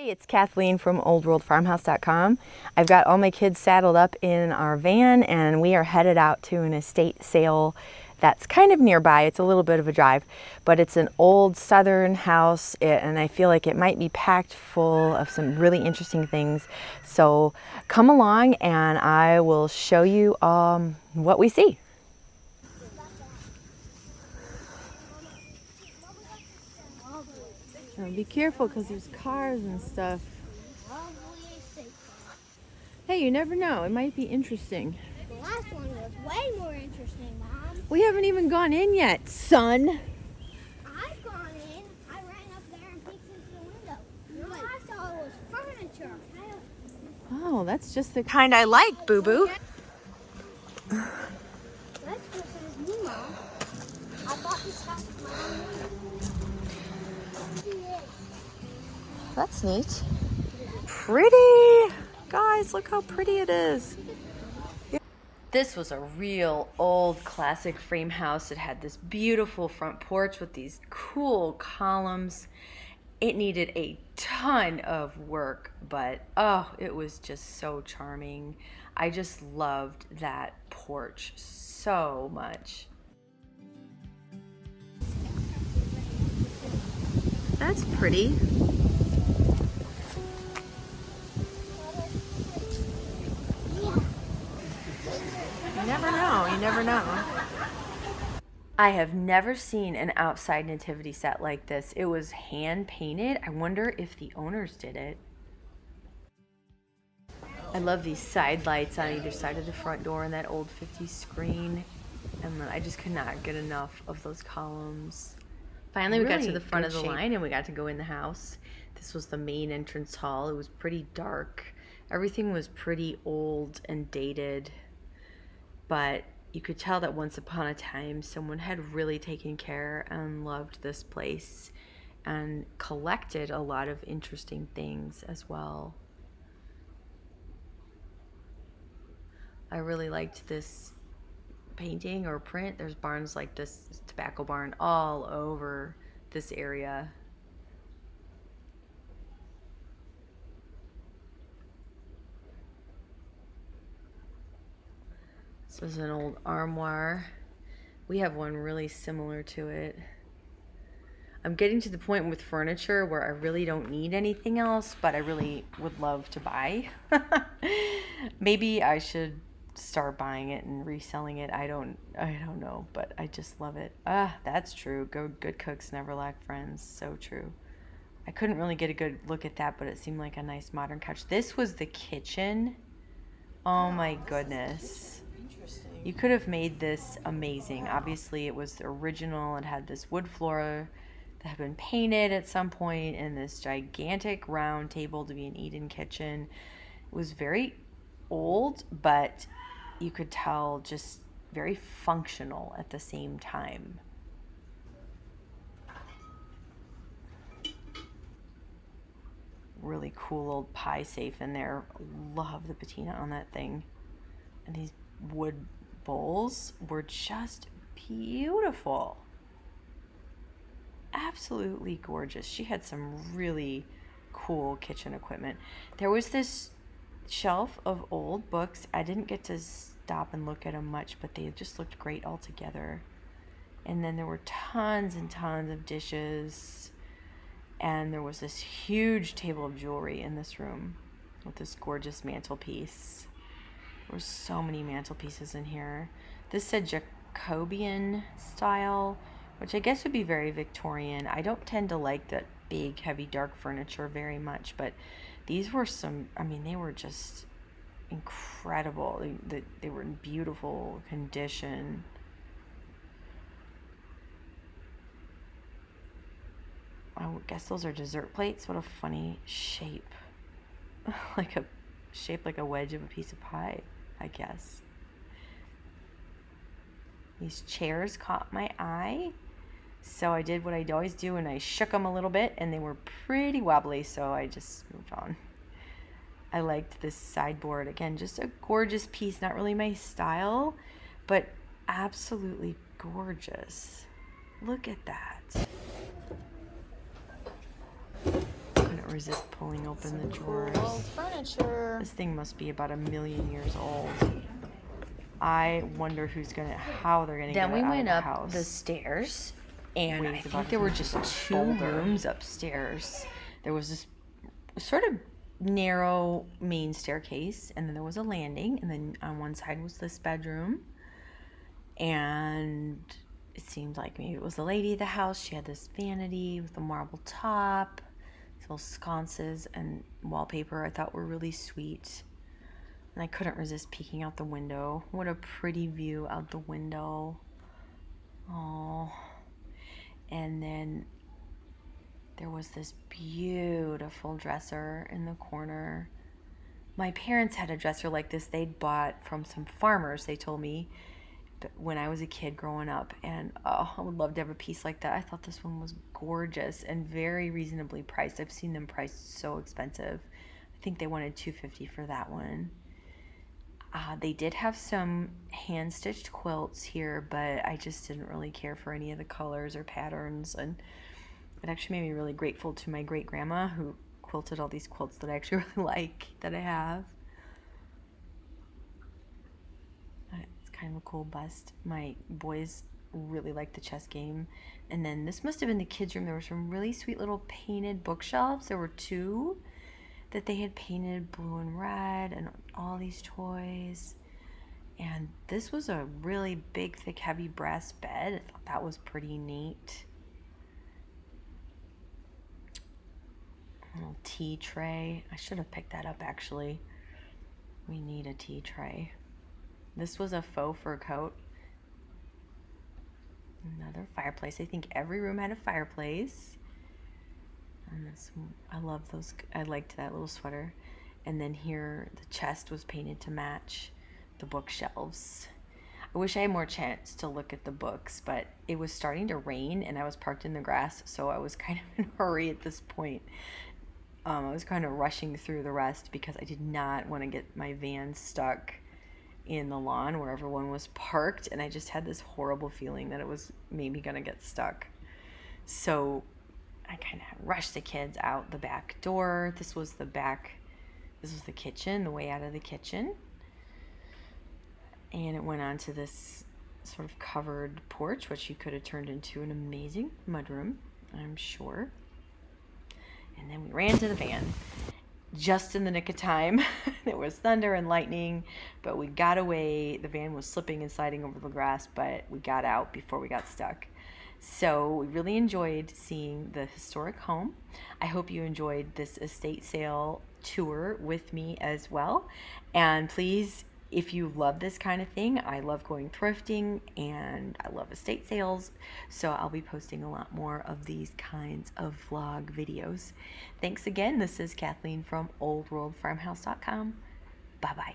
Hey, it's Kathleen from oldworldfarmhouse.com. I've got all my kids saddled up in our van and we are headed out to an estate sale that's kind of nearby. It's a little bit of a drive, but it's an old southern house and I feel like it might be packed full of some really interesting things. So come along and I will show you what we see. Now be careful because there's cars and stuff. Hey, you never know. It might be interesting. The last one was way more interesting, Mom. We haven't even gone in yet, son. I've gone in. I ran up there and peeked into the window. All I saw was furniture. Oh, that's just the kind I like, Boo-Boo. That's just as me, Mom. I bought this house with my own money. That's neat. Pretty. Guys, look how pretty it is. This was a real old classic frame house. It had this beautiful front porch with these cool columns. It needed a ton of work, but oh, it was just so charming. I just loved that porch so much. That's pretty. You never know, you never know. I have never seen an outside nativity set like this. It was hand painted. I wonder if the owners did it. I love these side lights on either side of the front door and that old 50s screen. And I just could not get enough of those columns. Finally, we got to the front of the line and we got to go in the house. This was the main entrance hall. It was pretty dark. Everything was pretty old and dated. But you could tell that once upon a time, someone had really taken care and loved this place and collected a lot of interesting things as well. I really liked this painting or print. There's barns like this tobacco barn all over this area. This is an old armoire. We have one really similar to it. I'm getting to the point with furniture where I really don't need anything else, but I really would love to buy. Maybe I should start buying it and reselling it. I don't know, but I just love it. That's true. Good cooks never lack friends. So true. I couldn't really get a good look at that, but it seemed like a nice modern couch. This was the kitchen. Oh my goodness. You could have made this amazing. Obviously, it was the original. It had this wood floor that had been painted at some point and this gigantic round table to be an eat-in kitchen. It was very old, but you could tell just very functional at the same time. Really cool old pie safe in there. Love the patina on that thing. And these wood bowls were just beautiful. Absolutely gorgeous. She had some really cool kitchen equipment. There was this shelf of old books. I didn't get to stop and look at them much, but they just looked great all together. And then there were tons and tons of dishes. And there was this huge table of jewelry in this room with this gorgeous mantelpiece. There were so many mantelpieces in here. This said Jacobean style, which I guess would be very Victorian. I don't tend to like that big, heavy, dark furniture very much, but these were some, I mean, they were just incredible. They were in beautiful condition. I guess those are dessert plates. What a funny shape. Shaped like a wedge of a piece of pie, I guess. These chairs caught my eye. So I did what I always do and I shook them a little bit and they were pretty wobbly, so I just moved on. I liked this sideboard. Again, just a gorgeous piece. Not really my style, but absolutely gorgeous. Look at that. Couldn't resist pulling open the drawers. Old furniture. This thing must be about 1,000,000 years old. I wonder how they're gonna get it out of the house. Then we went up the stairs, and I think there were just 2 rooms upstairs. There was this sort of narrow main staircase, and then there was a landing, and then on one side was this bedroom. And it seemed like maybe it was the lady of the house. She had this vanity with a marble top, these little sconces and wallpaper I thought were really sweet. And I couldn't resist peeking out the window. What a pretty view out the window. Oh. And then there was this beautiful dresser in the corner. My parents had a dresser like this they'd bought from some farmers, they told me, when I was a kid growing up. And I would love to have a piece like that. I thought this one was gorgeous and very reasonably priced. I've seen them priced so expensive. I think they wanted $250 for that one. They did have some hand-stitched quilts here, but I just didn't really care for any of the colors or patterns, and it actually made me really grateful to my great-grandma who quilted all these quilts that I actually really like, that I have. It's kind of a cool bust. My boys really like the chess game. And then this must have been the kids' room. There were some really sweet little painted bookshelves. There were 2 that they had painted blue and red, and all these toys. And this was a really big, thick, heavy brass bed. I thought that was pretty neat. A little tea tray. I should have picked that up, actually. We need a tea tray. This was a faux fur coat. Another fireplace. I think every room had a fireplace. And this, I love those. I liked that little sweater. And then here, the chest was painted to match the bookshelves. I wish I had more chance to look at the books, but it was starting to rain and I was parked in the grass, so I was kind of in a hurry at this point. I was kind of rushing through the rest because I did not want to get my van stuck in the lawn where everyone was parked, and I just had this horrible feeling that it was maybe going to get stuck. So I kind of rushed the kids out the back door. This was the kitchen, the way out of the kitchen. And it went on to this sort of covered porch, which you could have turned into an amazing mudroom, I'm sure. And then we ran to the van just in the nick of time. There was thunder and lightning, but we got away. The van was slipping and sliding over the grass, but we got out before we got stuck. So we really enjoyed seeing the historic home. I hope you enjoyed this estate sale tour with me as well. And please, if you love this kind of thing, I love going thrifting and I love estate sales. So I'll be posting a lot more of these kinds of vlog videos. Thanks again. This is Kathleen from oldworldfarmhouse.com. Bye-bye.